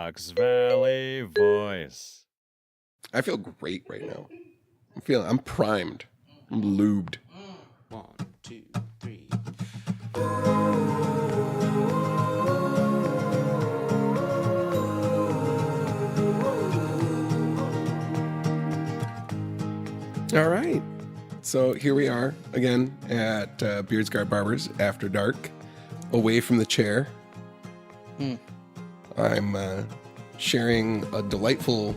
Fox Valley Voice. I feel great right now. I'm primed. I'm lubed. 1, 2, 3. All right. So here we are again at Beard Scar Barbers after dark, away from the chair. I'm sharing a delightful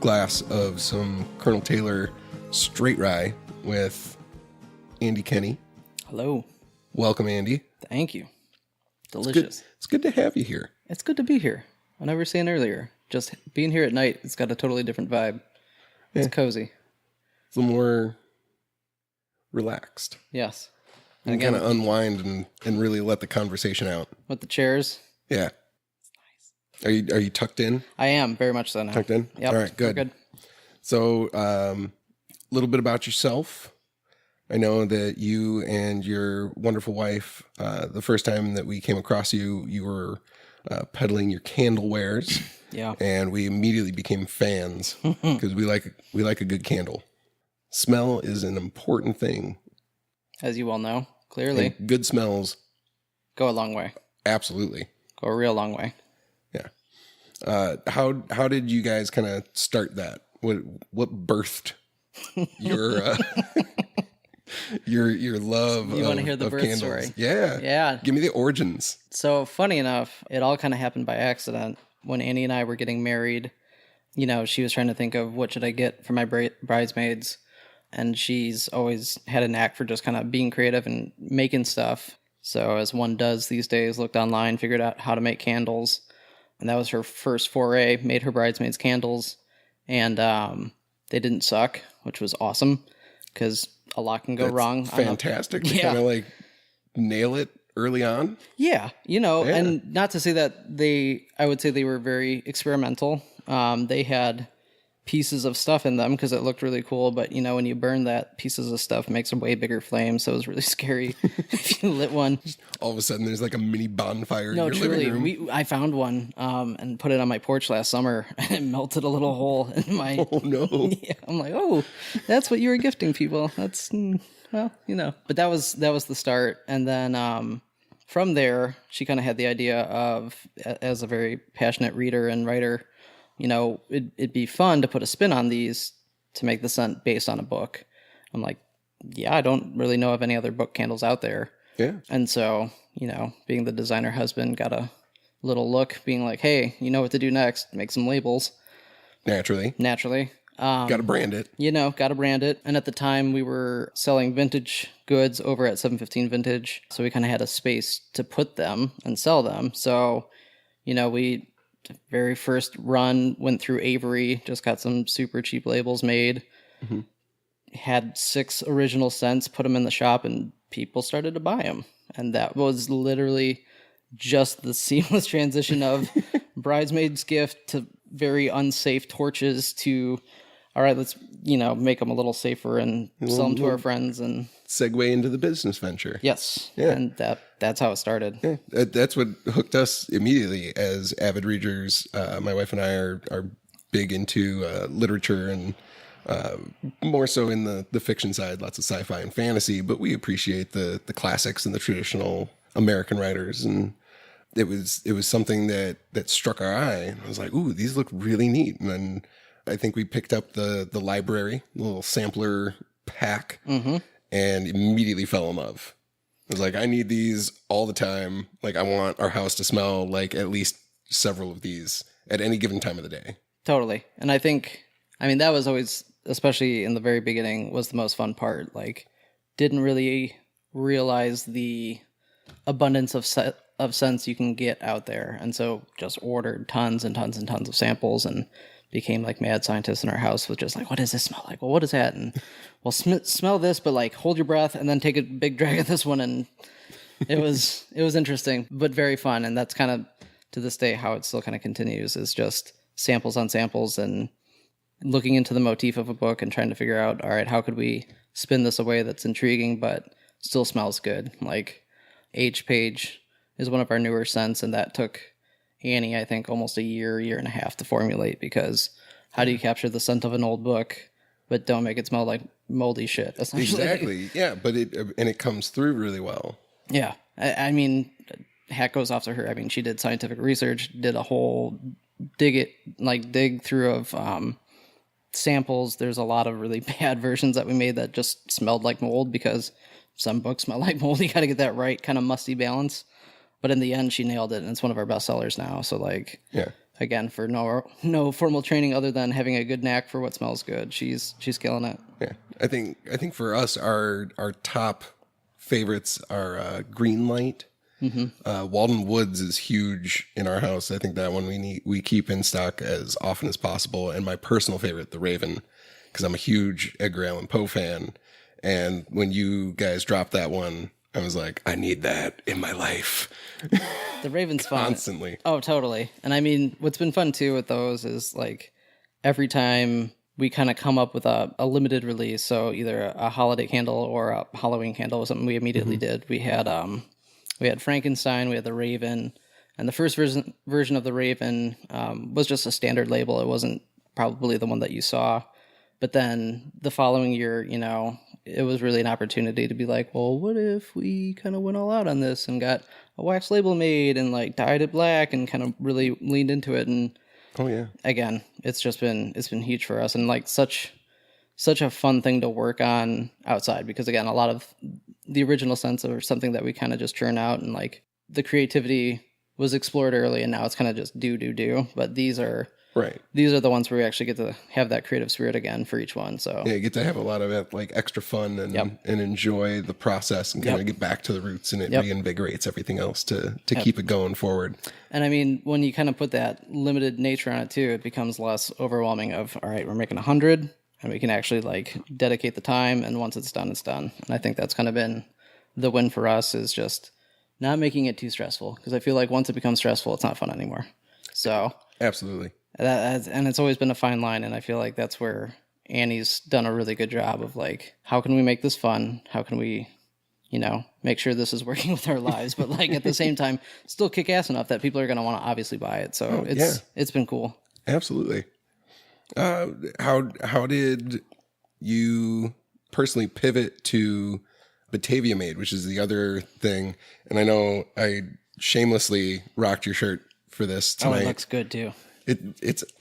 glass of some Colonel Taylor straight rye with Andy Kenney. Hello. Welcome, Andy. Thank you. Delicious. It's good to have you here. It's good to be here. I never saying earlier. Just being here at night, it's got a totally different vibe. It's cozy. It's a little more relaxed. Yes. And kind of unwind and really let the conversation out. With the chairs. Yeah. Are you tucked in? I am, very much so now. Tucked in? Yep. All right, good. We're good. So, a little bit about yourself. I know that you and your wonderful wife, the first time that we came across you, you were peddling your candle wares. Yeah. And we immediately became fans because we like a good candle. Smell is an important thing. As you all know, clearly. And good smells. Go a long way. Absolutely. Go a real long way. Yeah. How did you guys kind of start that? What birthed your your love? You want to hear the birth candles? story? Yeah. Yeah. Give me the origins. So funny enough, it all kind of happened by accident. When Annie and I were getting married, you know, she was trying to think of what should I get for my bridesmaids. And she's always had a knack for just kind of being creative and making stuff. So as one does these days, looked online, figured out how to make candles. And that was her first foray, made her bridesmaids candles. And they didn't suck, which was awesome because a lot can go wrong. Fantastic. To kind of like nail it early on. Yeah, you know, and not to say that I would say they were very experimental. They had pieces of stuff in them because it looked really cool, but you know, when you burn that, pieces of stuff makes a way bigger flame, so it was really scary if you lit one. All of a sudden there's like a mini bonfire No, in your living room. I found one and put it on my porch last summer and it melted a little hole in my... Oh no. Yeah, I'm like, oh, that's what you were gifting people. That's, well, you know. But that was the start. And then from there, she kind of had the idea of, as a very passionate reader and writer, you know, it'd be fun to put a spin on these to make the scent based on a book. I'm like, yeah, I don't really know of any other book candles out there. Yeah. And so, you know, being the designer husband, got a little look, being like, hey, you know what to do next? Make some labels. Naturally. Got to brand it. You know, got to brand it. And at the time, we were selling vintage goods over at 715 Vintage. So we kind of had a space to put them and sell them. So, you know, the very first run went through Avery, just got some super cheap labels made. Mm-hmm. Had 6 original scents, put them in the shop, and people started to buy them. And that was literally just the seamless transition of bridesmaid's gift to very unsafe torches to, all right, let's, you know, make them a little safer and sell them to our friends and segue into the business venture. Yes. Yeah. And that's how it started. Yeah. That's what hooked us immediately as avid readers. My wife and I are big into literature and more so in the fiction side, lots of sci-fi and fantasy, but we appreciate the classics and the traditional American writers. And it was something that struck our eye. I was like, ooh, these look really neat. And then I think we picked up the library, the little sampler pack, and immediately fell in love. I was like, I need these all the time. Like, I want our house to smell like at least several of these at any given time of the day. Totally. And I think, that was always, especially in the very beginning, was the most fun part. Like, didn't really realize the abundance of scents you can get out there. And so just ordered tons and tons and tons of samples and became like mad scientists in our house with just like, what does this smell like? Well, what is that? And well, smell this, but like hold your breath and then take a big drag of this one. And it was interesting, but very fun. And that's kind of to this day how it still kind of continues, is just samples on samples and looking into the motif of a book and trying to figure out, all right, how could we spin this away that's intriguing but still smells good? Like Age Page is one of our newer scents, and that took Annie, I think, almost a year and a half to formulate, because how do you capture the scent of an old book but don't make it smell like moldy shit, essentially? Exactly. Yeah, but it comes through really well. Yeah. I mean, hat goes off to her. I mean, she did scientific research, did a whole dig through of samples. There's a lot of really bad versions that we made that just smelled like mold, because some books smell like mold. You got to get that right kind of musty balance. But in the end, she nailed it, and it's one of our best sellers now. So, like, Yeah. again, for no formal training other than having a good knack for what smells good, she's killing it. Yeah. I think for us, our top favorites are Green Light. Walden Woods is huge in our house. I think that one we keep in stock as often as possible. And my personal favorite, The Raven, because I'm a huge Edgar Allan Poe fan. And when you guys dropped that one, I was like, I need that in my life. The Raven's fun. Constantly. Oh, totally. And I mean, what's been fun too with those is, like, every time we kind of come up with a limited release, so either a holiday candle or a Halloween candle was something we immediately did. We had Frankenstein, we had the Raven, and the first version of the Raven was just a standard label. It wasn't probably the one that you saw. But then the following year, you know, it was really an opportunity to be like, well, what if we kind of went all out on this and got a wax label made and, like, dyed it black and kind of really leaned into it. And Oh yeah. again, it's been huge for us, and, like, such a fun thing to work on outside, because, again, a lot of the original scents are something that we kind of just churn out, and, like, the creativity was explored early, and now it's kind of just do. But these are the ones where we actually get to have that creative spirit again for each one. So yeah, you get to have a lot of it, like, extra fun and enjoy the process and kind of get back to the roots, and it reinvigorates everything else to keep it going forward. And I mean, when you kind of put that limited nature on it too, it becomes less overwhelming of, all right, we're making 100 and we can actually, like, dedicate the time. And once it's done, it's done. And I think that's kind of been the win for us, is just not making it too stressful. Because I feel like once it becomes stressful, it's not fun anymore. So Absolutely. and it's always been a fine line. And I feel like that's where Annie's done a really good job of, like, how can we make this fun? How can we, you know, make sure this is working with our lives, but, like, at the same time, still kick ass enough that people are going to want to obviously buy it. So it's been cool. Absolutely. How did you personally pivot to Batavia Made, which is the other thing? And I know I shamelessly rocked your shirt for this tonight. Oh, it looks good too.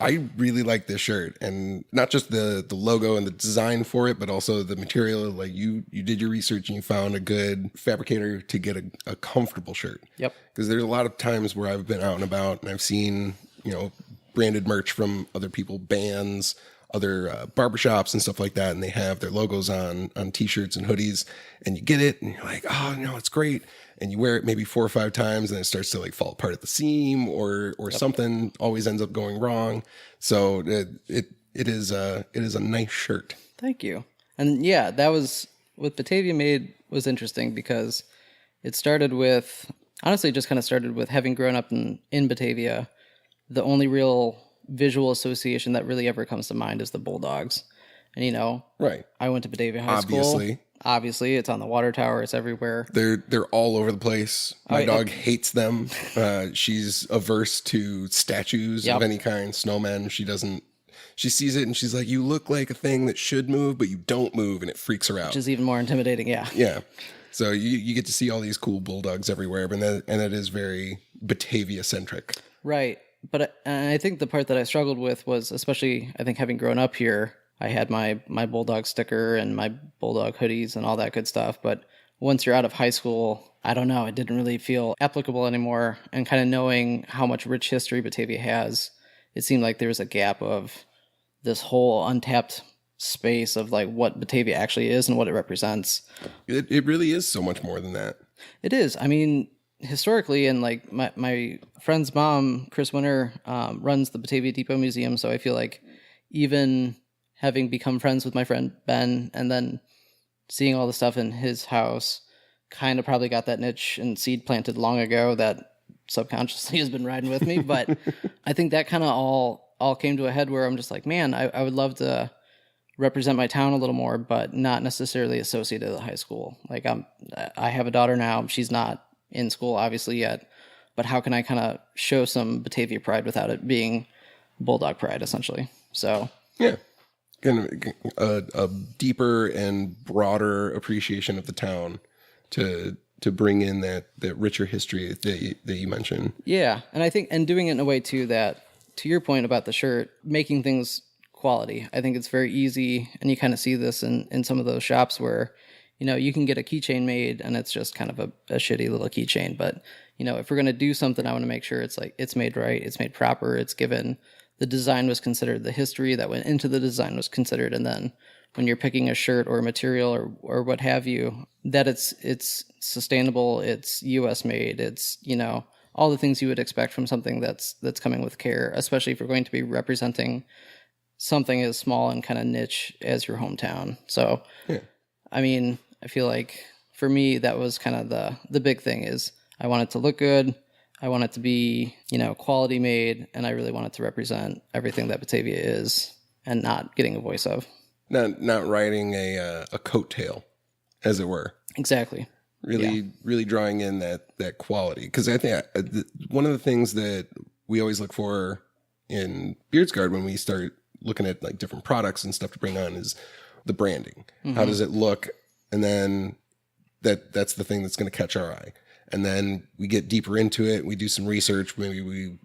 I really like this shirt, and not just the logo and the design for it, but also the material. Like, you did your research and you found a good fabricator to get a comfortable shirt. Yep. Because there's a lot of times where I've been out and about and I've seen, you know, branded merch from other people, bands, other barbershops and stuff like that, and they have their logos on t-shirts and hoodies, and you get it and you're like, oh no, it's great, and you wear it maybe 4 or 5 times and it starts to, like, fall apart at the seam, or something always ends up going wrong. So it is a nice shirt. Thank you. And yeah, that was with Batavia Made was interesting, because it started with, honestly, just kind of started with having grown up in Batavia. The only real visual association that really ever comes to mind is the Bulldogs. And, you know, I went to Batavia High School. Obviously, it's on the water tower. It's everywhere. They're all over the place. My dog hates them. She's averse to statues of any kind, snowmen. She sees it and she's like, you look like a thing that should move, but you don't move, and it freaks her out. Which is even more intimidating, yeah. Yeah. So you get to see all these cool bulldogs everywhere, and it is very Batavia-centric. Right. But I think the part that I struggled with was, especially, I think, having grown up here, I had my Bulldog sticker and my Bulldog hoodies and all that good stuff. But once you're out of high school, I don't know, it didn't really feel applicable anymore. And kind of knowing how much rich history Batavia has, it seemed like there was a gap of this whole untapped space of, like, what Batavia actually is and what it represents. It really is so much more than that. It is. I mean, historically, and, like, my friend's mom, Chris Winter, runs the Batavia Depot Museum, so I feel like even having become friends with my friend Ben, and then seeing all the stuff in his house, kind of probably got that niche and seed planted long ago that subconsciously has been riding with me. But I think that kind of all came to a head where I'm just like, man, I would love to represent my town a little more, but not necessarily associated with high school. Like, I have a daughter now. She's not in school, obviously, yet. but how can I kind of show some Batavia pride without it being Bulldog pride, essentially? So Yeah. Kind of a deeper and broader appreciation of the town to bring in that richer history that you mentioned. yeah, and I think, and doing it in a way too that, to your point about the shirt, making things quality. I think it's very easy, and you kind of see this in some of those shops where, you can get a keychain made and it's just kind of a shitty little keychain. But, if we're going to do something, I want to make sure it's like, it's made right, it's made proper, it's given, the design was considered, the history that went into the design was considered. And then when you're picking a shirt or a material or what have you, that it's sustainable, it's US made, it's, all the things you would expect from something that's coming with care, especially if you're going to be representing something as small and kind of niche as your hometown. So, Yeah. I mean, I feel like for me, that was kind of the big thing is I want it to look good. I want it to be, quality made. And I really want it to represent everything that Batavia is and not getting a voice of. Not riding a coattail, as it were. Exactly. Really drawing in that quality. Because I think one of the things that we always look for in Beards Guard when we start looking at like different products and stuff to bring on is the branding. Mm-hmm. How does it look? And then that's the thing that's going to catch our eye. And then we get deeper into it. We do some research. Maybe we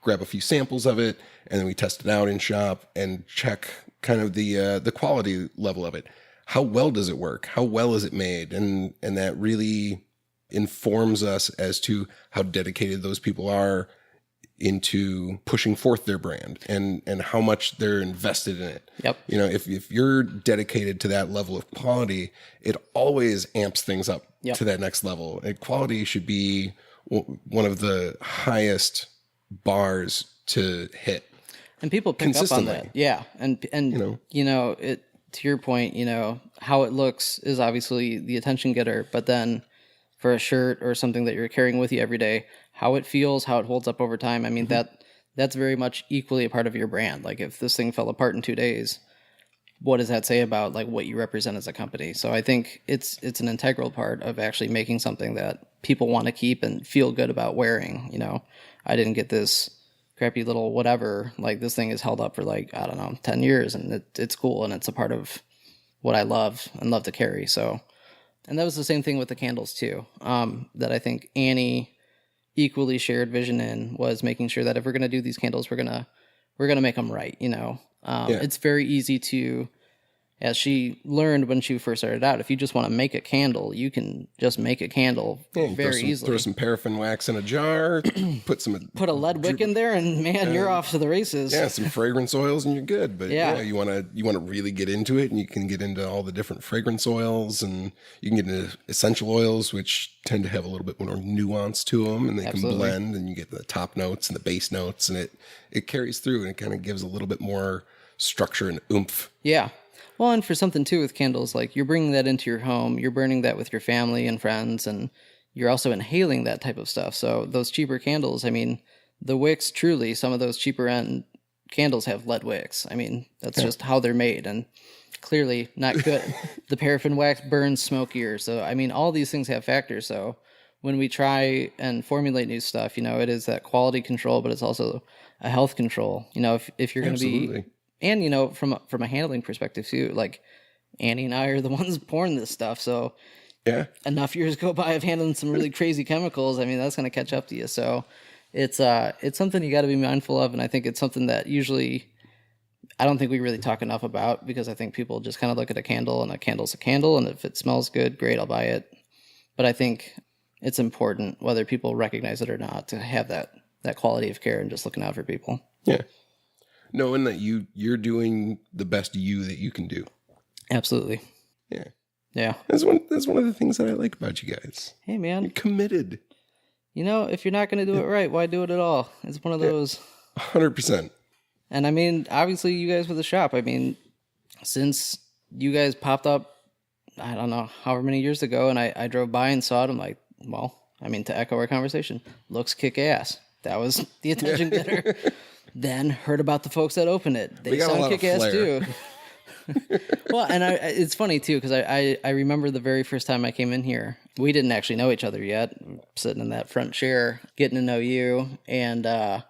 grab a few samples of it, and then we test it out in shop and check kind of the quality level of it. How well does it work? How well is it made? And that really informs us as to how dedicated those people are into pushing forth their brand and how much they're invested in it. Yep. If you're dedicated to that level of quality, it always amps things up to that next level. And quality should be one of the highest bars to hit. And people pick up on that. Yeah. And it, to your point, how it looks is obviously the attention getter, but then for a shirt or something that you're carrying with you every day, how it feels, how it holds up over time. I mean, that's very much equally a part of your brand. Like if this thing fell apart in 2 days, what does that say about like what you represent as a company? So I think it's an integral part of actually making something that people want to keep and feel good about wearing. I didn't get this crappy little whatever, like this thing is held up for like, I don't know, 10 years and it's cool. And it's a part of what I love and love to carry. So, and that was the same thing with the candles too. That I think Annie equally shared vision in was making sure that if we're going to do these candles, we're going to make them right. It's very easy to, as she learned when she first started out, if you just want to make a candle, you can just make a candle very easily. Throw some paraffin wax in a jar, put a lead wick in there, and man, you're off to the races. Yeah, some fragrance oils, and you're good. But you want to really get into it, and you can get into all the different fragrance oils, and you can get into essential oils, which tend to have a little bit more nuance to them, and they can blend, and you get the top notes and the base notes, and it carries through, and it kind of gives a little bit more structure and oomph. Yeah. Well, and for something too with candles, like you're bringing that into your home, you're burning that with your family and friends, and you're also inhaling that type of stuff. So those cheaper candles, I mean, the wicks, truly, some of those cheaper end candles have lead wicks. I mean, that's just how they're made, and clearly not good. The paraffin wax burns smokier. So, I mean, all these things have factors. So when we try and formulate new stuff, it is that quality control, but it's also a health control. If you're going to be... And, from a handling perspective, too, like Annie and I are the ones pouring this stuff. So enough years go by of handling some really crazy chemicals. I mean, that's going to catch up to you. So it's something you got to be mindful of. And I think it's something that usually I don't think we really talk enough about, because I think people just kind of look at a candle, and a candle's a candle. And if it smells good, great, I'll buy it. But I think it's important, whether people recognize it or not, to have that quality of care and just looking out for people. Yeah. Knowing that you're doing the best you that you can do. Absolutely. Yeah. Yeah. That's one of the things that I like about you guys. Hey, man. You're committed. If you're not going to do it right, why do it at all? It's one of those. 100%. And I mean, obviously you guys with the shop, I mean, since you guys popped up, I don't know, however many years ago, and I drove by and saw it, I'm like, well, I mean, to echo our conversation, looks kick ass. That was the attention getter. Then heard about the folks that opened it. They sound kick ass too. Well, and it's funny too because I remember the very first time I came in here. We didn't actually know each other yet. Sitting in that front chair, getting to know you, and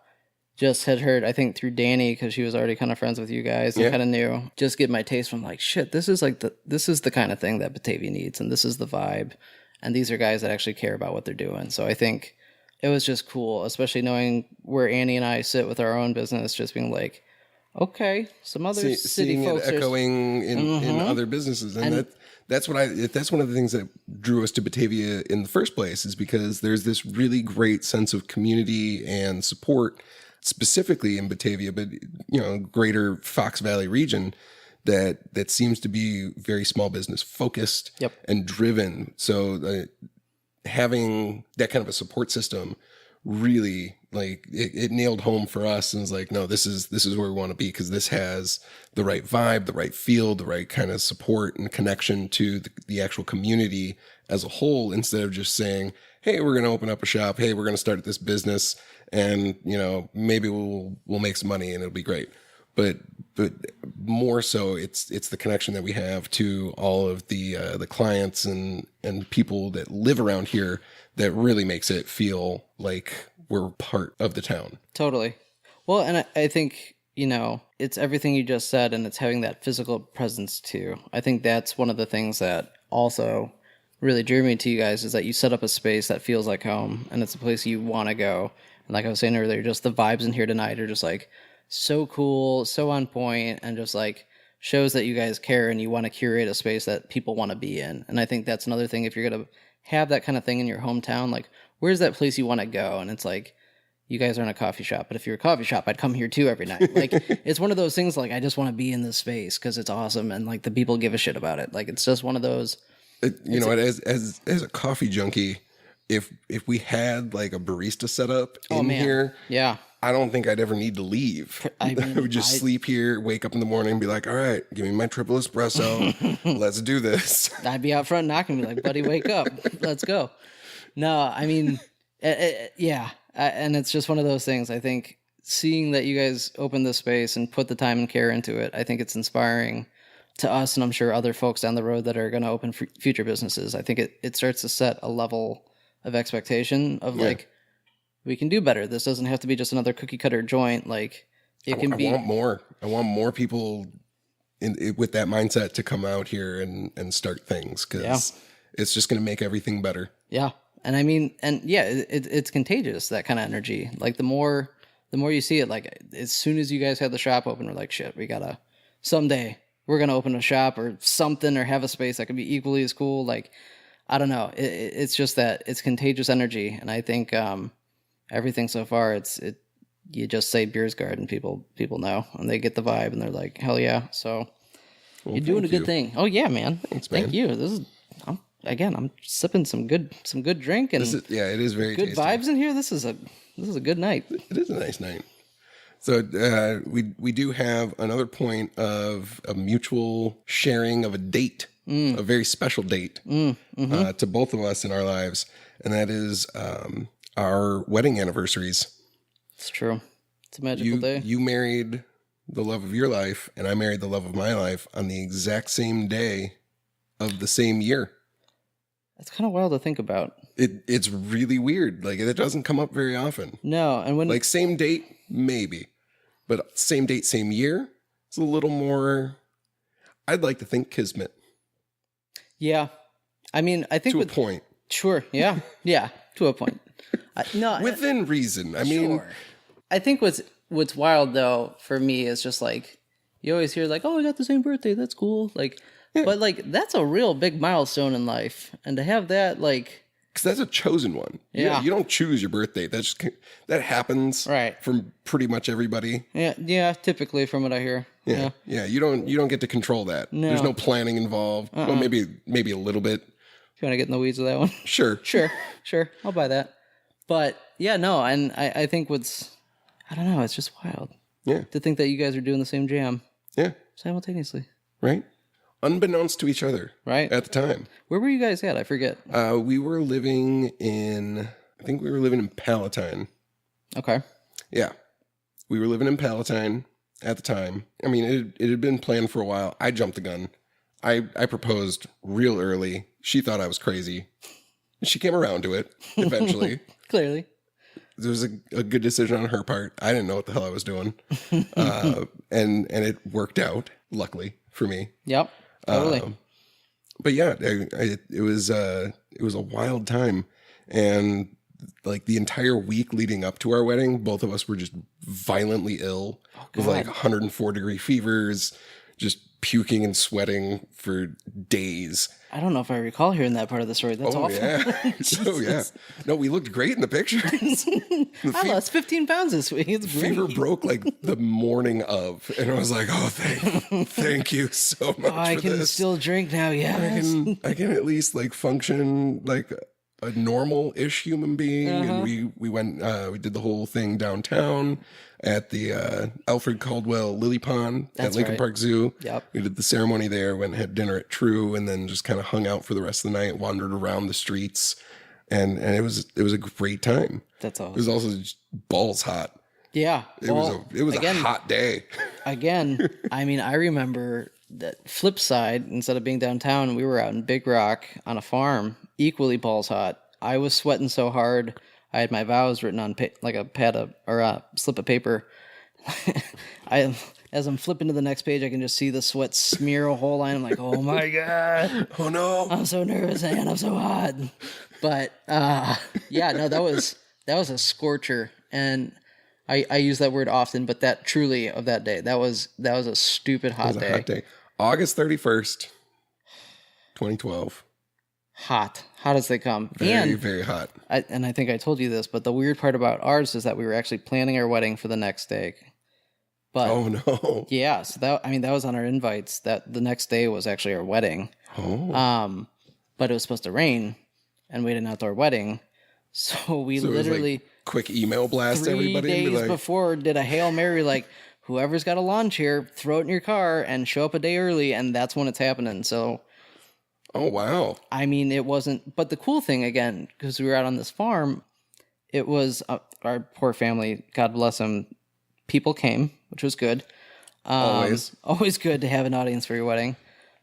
just had heard, I think, through Danny because she was already kind of friends with you guys and kind of knew. Just get my taste from like, shit, this is the kind of thing that Batavia needs, and this is the vibe, and these are guys that actually care about what they're doing. So I think it was just cool, especially knowing where Annie and I sit with our own business, just being like, okay, some other city seeing folks it are echoing in other businesses, and that's one of the things that drew us to Batavia in the first place, is because there's this really great sense of community and support, specifically in Batavia, but greater Fox Valley region, that seems to be very small business focused and driven. So having that kind of a support system really, like, it nailed home for us, and was like, no, this is where we want to be, because this has the right vibe, the right feel, the right kind of support and connection to the actual community as a whole, instead of just saying, hey, we're going to open up a shop, hey, we're going to start this business, and maybe we'll make some money and it'll be great. But more so, it's the connection that we have to all of the clients and people that live around here that really makes it feel like we're part of the town. Totally. Well, and I think, it's everything you just said, and it's having that physical presence too. I think that's one of the things that also really drew me to you guys, is that you set up a space that feels like home, and it's a place you want to go. And like I was saying earlier, just the vibes in here tonight are just like so cool, so on point, and just like shows that you guys care and you want to curate a space that people want to be in. And I think that's another thing, if you're going to have that kind of thing in your hometown, like, where's that place you want to go? And it's like, you guys aren't a coffee shop, but if you're a coffee shop, I'd come here too every night. Like, it's one of those things, like, I just want to be in this space because it's awesome, and like the people give a shit about it. Like, it's just one of those. As a coffee junkie, if we had like a barista set up in here, I don't think I'd ever need to leave. I would just sleep here, wake up in the morning, and be like, all right, give me my triple espresso. Let's do this. I'd be out front knocking, be like, buddy, wake up. Let's go. No, I mean, and it's just one of those things. I think seeing that you guys open this space and put the time and care into it, I think it's inspiring to us, and I'm sure other folks down the road that are going to open future businesses. I think it starts to set a level of expectation of like, we can do better. This doesn't have to be just another cookie cutter joint. Like, it can be. I want more people with that mindset to come out here and start things, because it's just going to make everything better. Yeah. And I mean, it's contagious, that kind of energy. Like, the more you see it, like, as soon as you guys had the shop open, we're like, shit, someday we're going to open a shop or something, or have a space that could be equally as cool. Like, I don't know. It's just that it's contagious energy. And I think, everything so far, you just say Beers Garden, people know, and they get the vibe, and they're like, hell yeah. So you're doing a good thing. Oh yeah, man. Thanks, man. Thank you. I'm sipping some good drink, and it is very good tasty. vibes in here. This is a good night. It is a nice night. So we do have another point of a mutual sharing of a date, a very special date to both of us in our lives, and that is our wedding anniversaries. It's true. It's a magical day. You married the love of your life, and I married the love of my life on the exact same day of the same year. That's kind of wild to think about. It's really weird. Like, it doesn't come up very often. No, and when, like, same date, maybe, but same date, same year, it's a little more, I'd like to think, kismet. Yeah. I mean, I think to a point. Sure. Yeah. Yeah. To a point. Within reason. I mean, sure. I think what's wild though for me is just like, you always hear like, oh, I got the same birthday. That's cool. Like, but like, that's a real big milestone in life, and to have that, like, because that's a chosen one. Yeah. You don't choose your birthday. That happens from pretty much everybody. Yeah. Yeah. Typically, from what I hear. Yeah. You don't get to control that. No. There's no planning involved. Well, maybe a little bit. If you want to get in the weeds with that one. Sure. I'll buy that. But yeah, no, and I think I don't know, it's just wild. Yeah. To think that you guys are doing the same jam. Yeah. Simultaneously. Right. Unbeknownst to each other. Right. At the time. Where were you guys at? I forget. We were living in Palatine. Okay. Yeah. We were living in Palatine, at the time. I mean, it had been planned for a while. I jumped the gun. I proposed real early. She thought I was crazy. She came around to it eventually. Clearly. It was a good decision on her part. I didn't know what the hell I was doing. And it worked out, luckily, for me. Yep. Totally. But yeah, it was a wild time. And like the entire week leading up to our wedding, both of us were just violently ill with like 104-degree fevers, just puking and sweating for days. I don't know if I recall hearing that part of the story. That's awful. Yeah. So yeah. No, we looked great in the pictures. I lost 15 pounds this week. It's great. Fever broke like the morning of, and I was like, "Oh, thank you so much." I for can this. still drink now. Yes. I can at least like function like a normal-ish human being. And we went, we did the whole thing downtown at the Alfred Caldwell Lily Pond at Lincoln right. Park Zoo. Yep. We did the ceremony there, went and had dinner at True, and then just kind of hung out for the rest of the night, wandered around the streets, and it was a great time. That's awesome. It was also just balls hot. Yeah. It was a hot day. Again, I mean, I remember that flip side, instead of being downtown, we were out in Big Rock on a farm, equally balls hot. I was sweating so hard. I had my vows written on like a pad or a slip of paper. As I'm flipping to the next page, I can just see the sweat smear a whole line. I'm like, oh my God. Oh no. I'm so nervous and I'm so hot. But yeah, no, that was a scorcher. And I use that word often, but that truly of that day, that was a stupid hot day. Hot day. August 31st, 2012. Hot as they come. Very, very hot. I think I told you this, but the weird part about ours is that we were actually planning our wedding for the next day. But Oh no. yeah, so that was on our invites, that the next day was actually our wedding. Oh. But it was supposed to rain, and we had an outdoor wedding. So we So it was literally like quick email blast 3 everybody. and be days like, before did a Hail Mary, like, whoever's got a lawn chair, throw it in your car and show up a day early, and that's when it's happening. So oh wow. I mean, it wasn't, but the cool thing, again, because we were out on this farm, it was our poor family, God bless them, people came, which was good. Always good to have an audience for your wedding.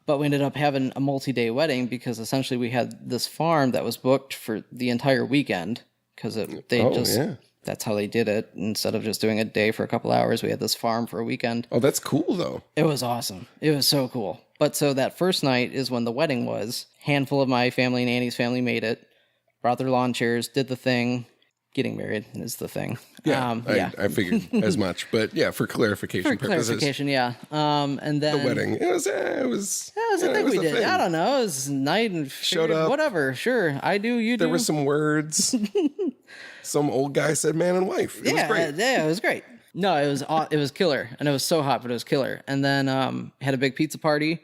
But we ended up having a multi-day wedding because essentially we had this farm that was booked for the entire weekend because that's how they did it. Instead of just doing a day for a couple hours, we had this farm for a weekend. Oh, that's cool though. It was awesome. It was so cool. But so that first night is when the wedding was. Handful of my family and Annie's family made it, brought their lawn chairs, did the thing. Getting married is the thing. Yeah, I figured as much, but yeah, for clarification purposes. Yeah. And then The wedding. It was a thing we did. thing. I don't know. It was night and Showed up. Whatever. Sure. I do. You do. There were some words. Some old guy said man and wife. It was great. Yeah, it was great. No, it was killer, and it was so hot, but it was killer. And then had a big pizza party,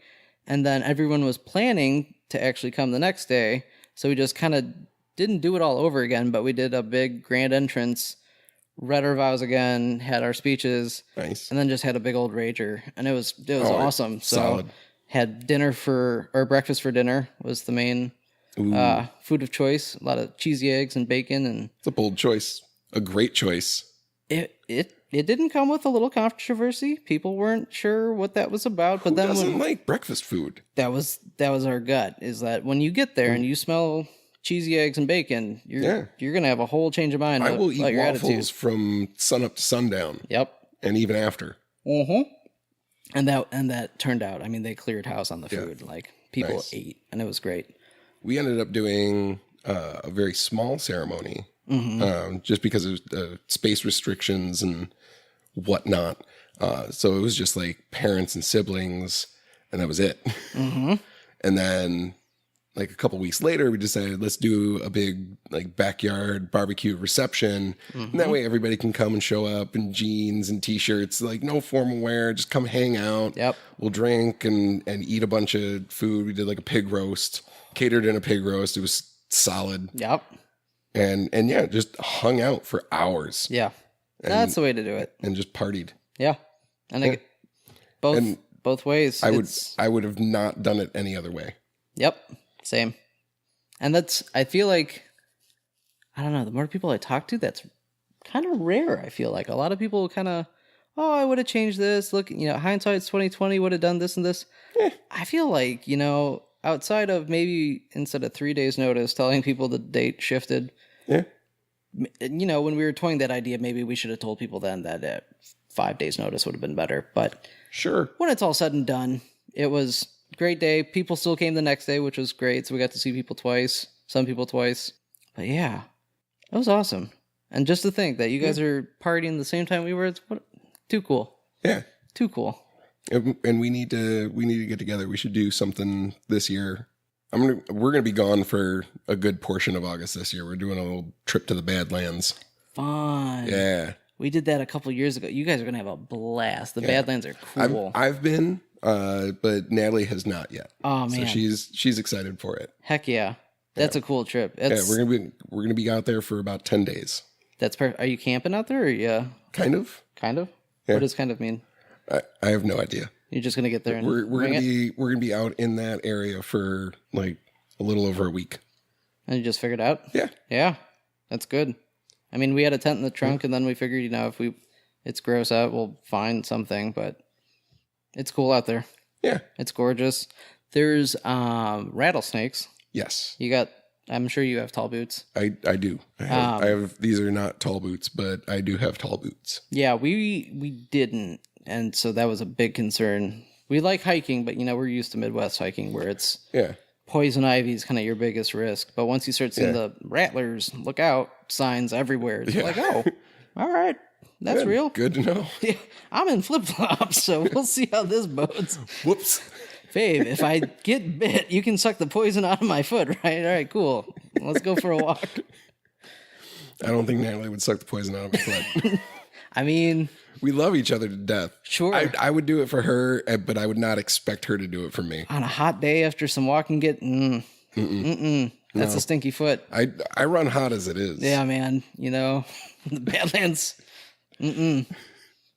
and then everyone was planning to actually come the next day, so we just kind of didn't do it all over again, but we did a big grand entrance, read our vows again, had our speeches, Nice. and then just had a big old rager, and it was awesome. So solid. had breakfast for dinner was the main food of choice. A lot of cheesy eggs and bacon, and It's a bold choice. A great choice. it didn't come with a little controversy. People weren't sure what that was about, but Who then doesn't when like breakfast food? that was our gut, is that when you get there and you smell cheesy eggs and bacon, you're gonna have a whole change of mind. I will about eat your waffles attitude. from sun up to sundown. Yep. And even after. And that turned out. I mean, they cleared house on the food. Like people Nice. ate, and it was great. We ended up doing a very small ceremony, just because of space restrictions and whatnot. So it was just like parents and siblings, and that was it. And then, like a couple weeks later, we decided let's do a big like backyard barbecue reception, and that way everybody can come and show up in jeans and t-shirts, like no formal wear, just come hang out. Yep. We'll drink and eat a bunch of food. We did like a pig roast, catered in a pig roast. It was solid. Yep. And yeah, just hung out for hours Yeah. That's the way to do it. and just partied. Yeah. And both ways. I would have not done it any other way. Yep. Same. And I feel like, I don't know, the more people I talk to, that's kind of rare. I feel like a lot of people kind of oh, I would have changed this. Look, hindsight's 2020, would have done this and this. I feel like, outside of maybe instead of 3 days notice, telling people the date shifted. Yeah. When we were toying that idea, maybe we should have told people then that 5 days notice would have been better. But Sure. when it's all said and done, it was a great day. People still came the next day, which was great. So we got to see people twice, some people twice. But yeah, that was awesome. And just to think that you guys are partying the same time we were, too cool. Yeah. Too cool. And we need to get together. We should do something this year. We're gonna be gone for a good portion of August this year. We're doing a little trip to the Badlands. Fun. Yeah. We did that a couple years ago. You guys are gonna have a blast. The Badlands are cool. I've been, but Natalie has not yet. Oh man. So she's excited for it. Heck yeah. That's a cool trip. Yeah, we're gonna be out there for about 10 days. That's perfect. Are you camping out there? Or yeah. Kind of. Kind of. Yeah. What does kind of mean? I have no idea. You're just gonna get there and We're bring gonna be out in that area for like a little over a week. And you just figured out? Yeah. Yeah. That's good. I mean, we had a tent in the trunk, and then we figured, if it's gross out, we'll find something. But it's cool out there. Yeah. It's gorgeous. There's rattlesnakes. Yes. I'm sure you have tall boots. I do. I have. These are not tall boots, but I do have tall boots. Yeah, we didn't, and so that was a big concern. We like hiking, but we're used to Midwest hiking where it's poison ivy is kind of your biggest risk. But once you start seeing the rattlers, look out signs everywhere, it's like, oh, all right, that's real. Good to know. Yeah, I'm in flip flops, so we'll see how this bodes. Whoops. Babe, if I get bit, you can suck the poison out of my foot, right? All right, cool. Let's go for a walk. I don't think Natalie would suck the poison out of my foot. I mean, we love each other to death. Sure. I would do it for her, but I would not expect her to do it for me. On a hot day after some walking, that's a stinky foot. I run hot as it is. Yeah, man. The Badlands.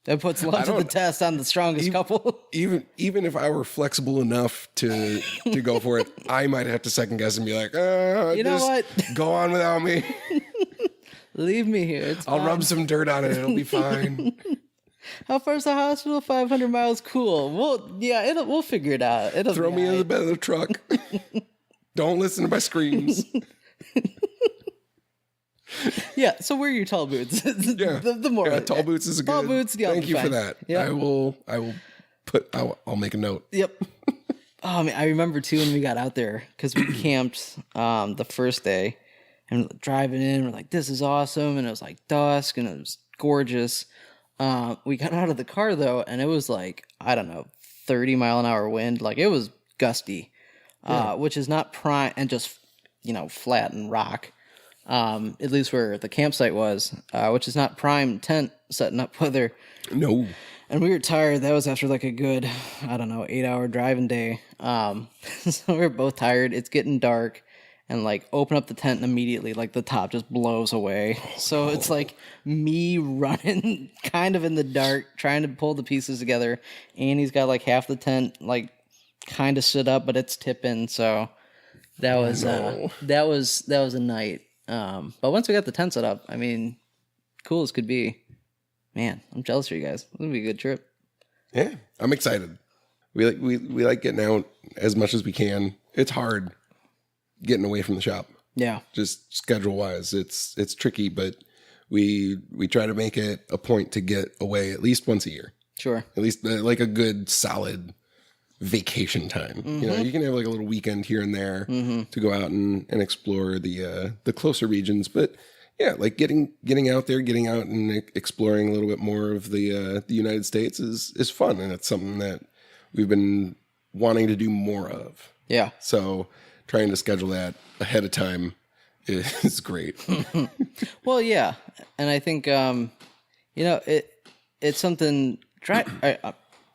That puts love to the test on the strongest couple. Even if I were flexible enough to go for it, I might have to second guess and be like, you know what? Go on without me. Leave me here. I'll rub some dirt on it. It'll be fine. How far's the hospital? 500 miles. Cool. We'll figure it out. It'll throw me in the bed of the truck. Don't listen to my screams. Yeah, so wear your tall boots. The more tall boots is a good. Tall boots. Yeah, thank you for that. Yeah. I'll make a note. Yep. Oh man, I remember too when we got out there because we camped the first day and driving in, we're like, this is awesome, and it was like dusk and it was gorgeous. We got out of the car though, and it was like 30-mile-an-hour wind. Like it was gusty, which is not prime and just flat and rock. At least where the campsite was, which is not prime tent setting up weather. No. And we were tired. That was after like a good, 8-hour driving day. So we were both tired. It's getting dark, and like open up the tent and immediately like the top just blows away. So it's like me running kind of in the dark, trying to pull the pieces together. Annie's got like half the tent like kind of stood up, but it's tipping. So that was a night. But once we got the tent set up, I mean, cool as could be. Man, I'm jealous for you guys. It's gonna be a good trip. Yeah, I'm excited. We like getting out as much as we can. It's hard getting away from the shop. Yeah, just schedule wise, it's tricky, but we try to make it a point to get away at least once a year. Sure, at least like a good solid vacation time. Mm-hmm. You can have like a little weekend here and there to go out and explore the closer regions, but yeah, like getting out and exploring a little bit more of the United States is fun, and it's something that we've been wanting to do more of. Yeah. So trying to schedule that ahead of time is great. Well, yeah, and I think it's something.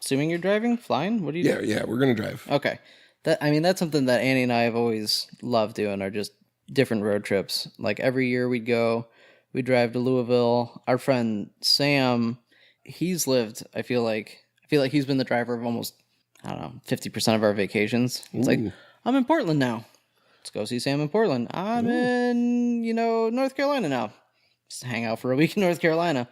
Assuming you're driving, flying. What do you do? Yeah, we're gonna drive. Okay, that's something that Annie and I have always loved doing. Are just different road trips. Like every year we'd drive to Louisville. Our friend Sam, he's lived. I feel like he's been the driver of almost 50% of our vacations. It's like I'm in Portland now. Let's go see Sam in Portland. I'm in North Carolina now. Just hang out for a week in North Carolina.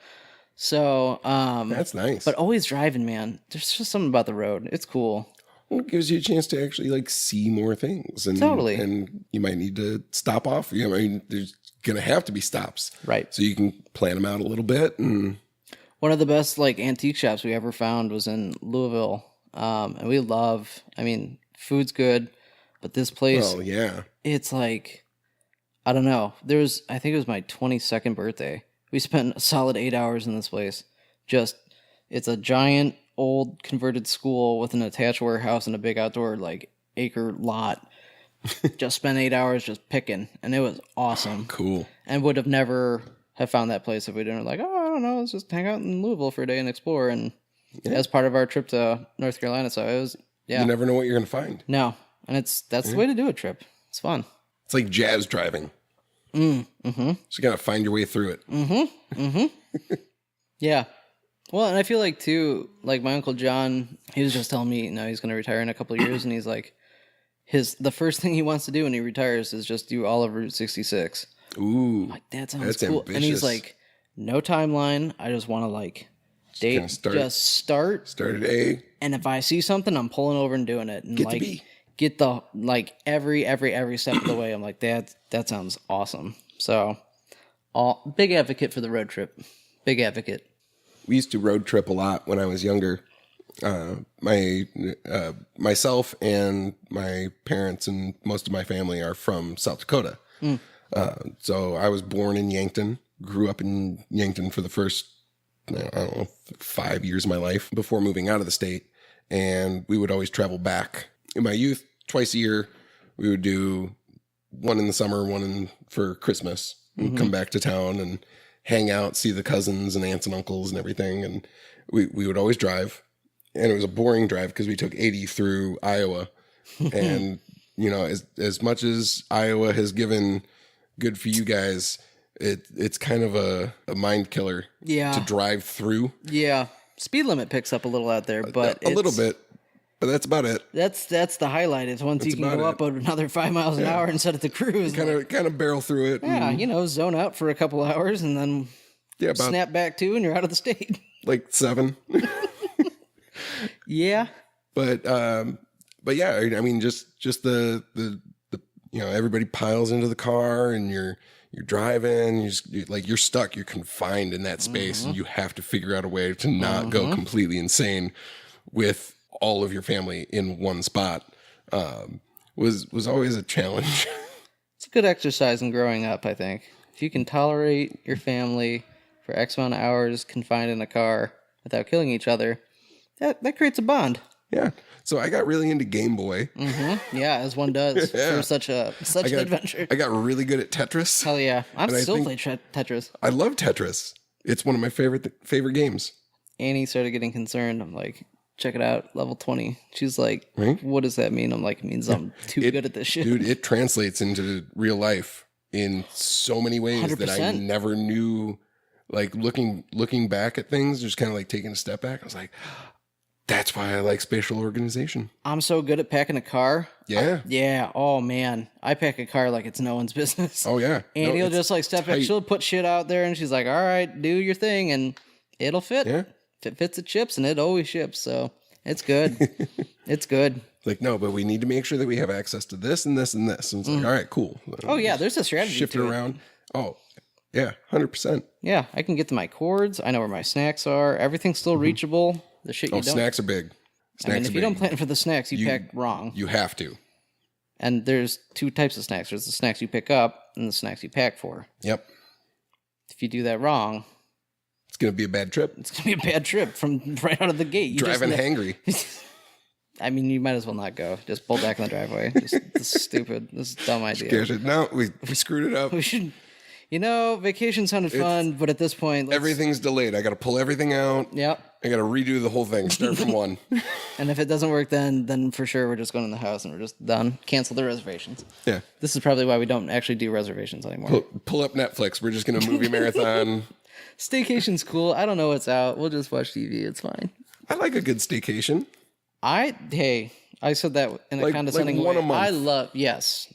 So, That's nice. but always driving, man. There's just something about the road. It's cool. Well, it gives you a chance to actually like see more things, and Totally. and you might need to stop off. I mean, there's gonna have to be stops, Right. So you can plan them out a little bit. And One of the best like antique shops we ever found was in Louisville. And we love, I mean, food's good, but this place, well, yeah, it's like, I don't know. I think it was my 22nd birthday. We spent a solid 8 hours in this place. It's a giant old converted school with an attached warehouse and a big outdoor like acre lot. Just spent 8 hours just picking, and it was awesome. cool. And would have never have found that place if we didn't like, oh, I don't know, let's just hang out in Louisville for a day and explore. And as part of our trip to North Carolina, so it was You never know what you're gonna find. no, and that's the way to do a trip. It's fun. It's like jazz driving. Mm-hmm. So you gotta find your way through it. Yeah. Well, and I feel like too, like my Uncle John, he was just telling me, he's going to retire in a couple of years, and he's like, the first thing he wants to do when he retires is just do all of Route 66. Ooh, I'm like, that sounds that's cool. ambitious. And he's like, no timeline. I just want to like date, kinda start. just start. Start at A, And if I see something, I'm pulling over and doing it. And get to like, B. get the like every step of the way. I'm like, that sounds awesome. So, big advocate for the road trip. Big advocate. We used to road trip a lot when I was younger. Myself and my parents and most of my family are from South Dakota. So I was born in Yankton, grew up in Yankton for the first, I don't know, 5 years of my life before moving out of the state. And we would always travel back. In my youth, twice a year, we would do one in the summer, for Christmas, and come back to town and hang out, see the cousins and aunts and uncles and everything. And we would always drive. And it was a boring drive because we took 80 through Iowa. And, as much as Iowa has given good for you guys, it's kind of a mind killer to drive through. Yeah. Speed limit picks up a little out there, but a little bit, but that's about it. That's the highlight. Is once you can go up another 5 miles an hour and set it to cruise. Kind of barrel through it. Yeah, zone out for a couple hours and then About snap back to and you're out of the state. like 7. Yeah. But yeah, I mean, just the everybody piles into the car and you're driving, you're stuck, you're confined in that space, and you have to figure out a way to not go completely insane with all of your family in one spot. Was always a challenge. It's a good exercise in growing up, I think. If you can tolerate your family for X amount of hours confined in a car without killing each other, that creates a bond. Yeah. So I got really into Game Boy. Yeah, as one does for such an adventure. I got really good at Tetris. Hell yeah. I And I still think- play Tetris. I love Tetris. It's one of my favorite games. Annie started getting concerned. I'm like, check it out, level 20. She's like, Right? what does that mean? I'm like, it means I'm too good at this shit. Dude, it translates into real life in so many ways that I 100%. never knew. Like looking back at things, just kind of like taking a step back. I was like, that's why I like spatial organization. I'm so good at packing a car. Yeah. Yeah. Oh, man. I pack a car like it's no one's business. Oh yeah. And No, he'll it's just like step back. tight. She'll put shit out there and she's like, all right, do your thing. And it'll fit. Yeah. If it fits, it ships, and it always ships. So it's good. It's good. Like, no, but we need to make sure that we have access to this and this and this. And it's like, all right, cool. Oh, yeah. There's a strategy Shift it to it. around. Oh, yeah, 100%. Yeah. I can get to my cords. I know where my snacks are. Everything's still reachable. The shit you Oh, don't. snacks are big. I mean, Snacks if are you don't big. plan for the snacks, you pack wrong. You have to. And there's two types of snacks. There's the snacks you pick up and the snacks you pack for. Yep. If you do that wrong, It's going to be a bad trip. it's going to be a bad trip from right out of the gate. You Driving just, hangry. I mean, you might as well not go. Just pull back in the driveway. This is stupid. This is a dumb idea. No, we screwed it up. We should, vacation sounded fun, but at this point, Everything's delayed. I got to pull everything out. Yep. I got to redo the whole thing. Start from one. And if it doesn't work, then for sure we're just going in the house and we're just done. Cancel the reservations. Yeah. This is probably why we don't actually do reservations anymore. Pull up Netflix. We're just going to movie marathon. Staycation's cool. I don't know what's out. We'll just watch TV. It's fine. I like a good staycation. I said that in a Like condescending one way. a month.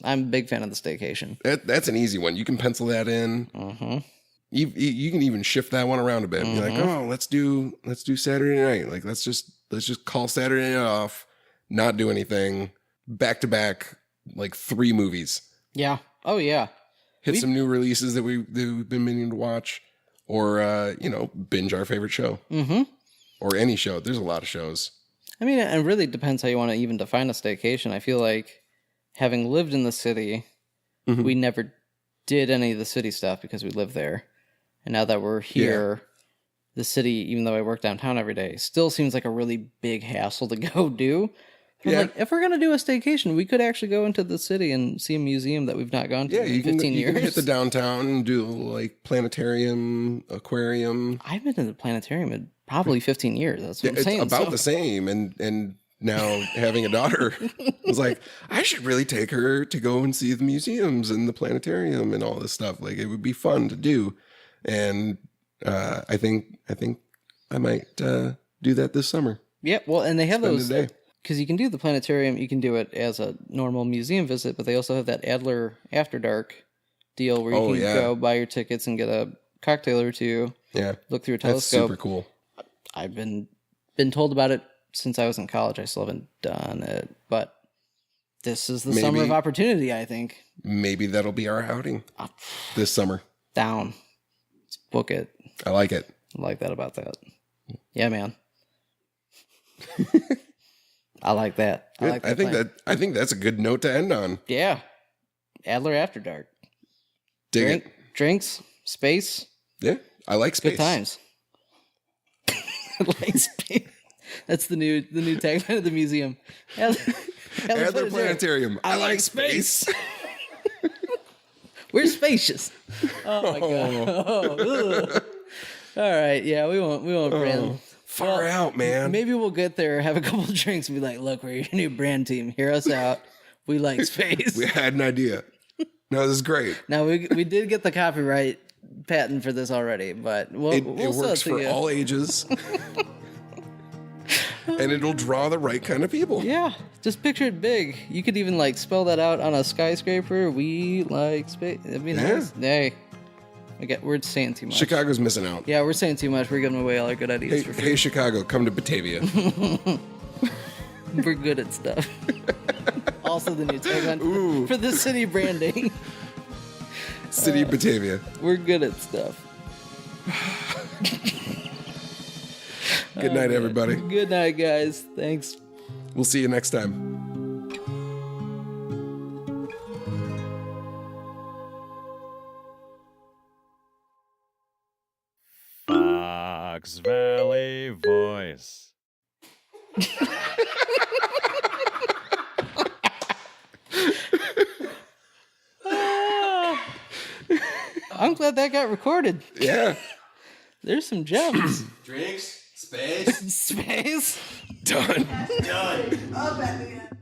I'm a big fan of the staycation. That's an easy one. You can pencil that in. you can even shift that one around a bit. Be like, oh, let's do Saturday night. Like let's just call Saturday night off, not do anything, back to back, like 3 movies. Yeah. Oh yeah. Hit some new releases that we've been meaning to watch, or binge our favorite show, or any show. There's a lot of shows. I mean, it really depends how you want to even define a staycation. I feel like having lived in the city, we never did any of the city stuff because we lived there. And now that we're here, the city, even though I work downtown every day, still seems like a really big hassle to go do. I'm like, if we're going to do a staycation, we could actually go into the city and see a museum that we've not gone to in 15 years. You can hit the downtown and do like planetarium, aquarium. I've been to the planetarium in probably 15 years. That's what I'm saying. It's about the same. And now having a daughter, I was like, I should really take her to go and see the museums and the planetarium and all this stuff. Like it would be fun to do. And I think I might do that this summer. Yeah, well, and they have Spend those, a day. because you can do the planetarium, you can do it as a normal museum visit, but they also have that Adler After Dark deal where you can go buy your tickets and get a cocktail or two. Yeah, look through a that's telescope. super cool. I've been told about it since I was in college. I still haven't done it, but this is the summer of opportunity, I think. Maybe that'll be our outing this summer. Down. Let's book it. I like it. I like that about that. Yeah, man. I like that. I think that's a good note to end on. Yeah. Adler After Dark. Dig it. Drinks, space. Yeah, I like space. Good times. I like space. That's the new tagline of the museum. Adler Planetarium. I like space. We're spacious. Oh my god. All right, yeah, we won't brand. Far out, man. Maybe we'll get there, have a couple of drinks, and be like, "Look, we're your new brand team. Hear us out. We like space." We had an idea. No, this is great. Now we did get the copyright patent for this already, but we'll works for all ages. And it'll draw the right kind of people. Yeah, just picture it big. You could even like spell that out on a skyscraper. We like space. I mean, hey, we're saying too much. Chicago's missing out. Yeah, we're saying too much. We're giving away all our good ideas for free. Hey, Chicago, come to Batavia. We're good at stuff. Also, the new tagline for the city branding. City of Batavia. We're good at stuff. Good night, everybody. Good night, guys. Thanks. We'll see you next time. Fox Valley Voice. I'm glad that got recorded. Yeah. There's some gems. Drinks, space, Space. Done. done. Up at the end.